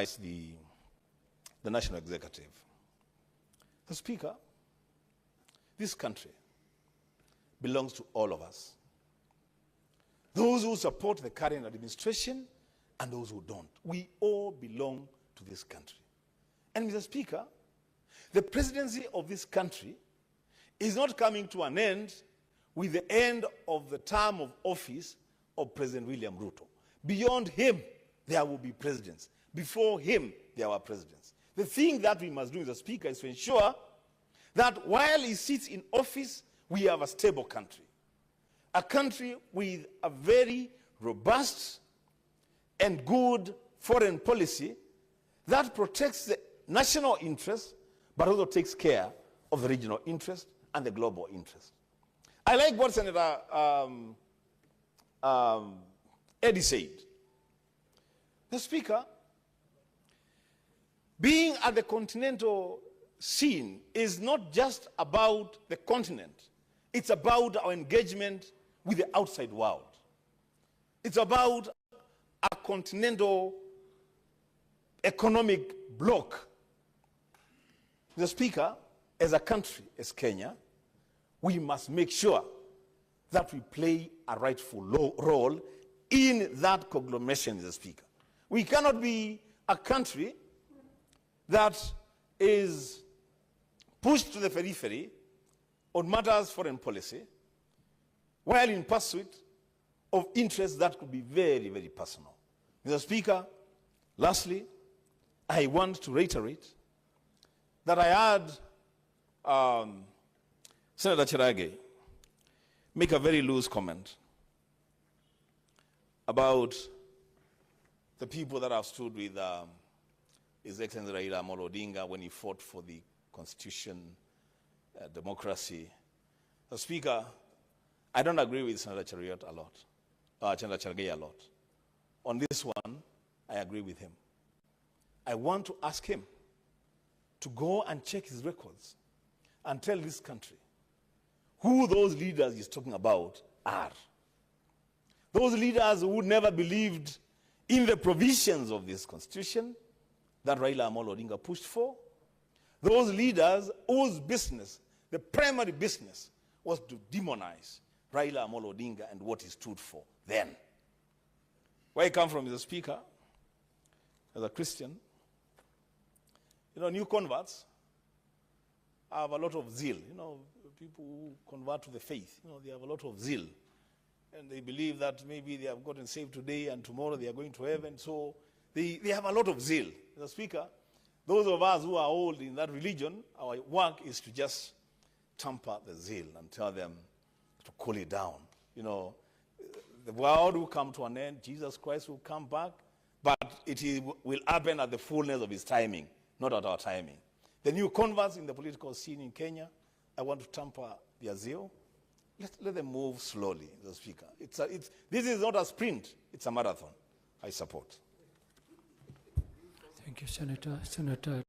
the National Executive. The Speaker, this country belongs to all of us. Those who support the current administration and those who don't. We all belong to this country. And Mr. Speaker, the presidency of this country is not coming to an end with the end of the term of office of President William Ruto. Beyond him, there will be presidents. Before him, there were presidents. The thing that we must do, Mr. Speaker, is to ensure that while he sits in office, we have a stable country. A country with a very robust and good foreign policy that protects the national interest, but also takes care of the regional interest and the global interest. I like what Senator Eddie said. The Speaker, being at the continental scene is not just about the continent. It's about our engagement with the outside world. It's about a continental economic bloc. The Speaker, as a country, as Kenya, we must make sure that we play a rightful role in that conglomeration, Mr. Speaker. We cannot be a country that is pushed to the periphery on matters foreign policy, while in pursuit of interests that could be very, very personal. Mr. Speaker, lastly, I want to reiterate that I heard Senator Cherage make a very loose comment about the people that have stood with His Excellency Raila Amolo Odinga when he fought for the Constitution, democracy. The Speaker, I don't agree with Senator Cherage a lot. On this one, I agree with him. I want to ask him to go and check his records and tell this country who those leaders he's talking about are. Those leaders who never believed in the provisions of this Constitution that Raila Amolo Odinga pushed for. Those leaders whose business, the primary business, was to demonize Raila Amolo Odinga and what he stood for then. Where I come from, Mr. Speaker, as a Christian, new converts have a lot of zeal. People who convert to the faith, they have a lot of zeal. And they believe that maybe they have gotten saved today and tomorrow they are going to heaven. So they have a lot of zeal. Mr. Speaker, those of us who are old in that religion, our work is to just tamper the zeal and tell them to cool it down. The world will come to an end. Jesus Christ will come back. But it will happen at the fullness of his timing, not at our timing. The new converts in the political scene in Kenya, I want to tamper their zeal. Let them move slowly, Mr. Speaker. This is not a sprint, it's a marathon. I support. Thank you, Senator.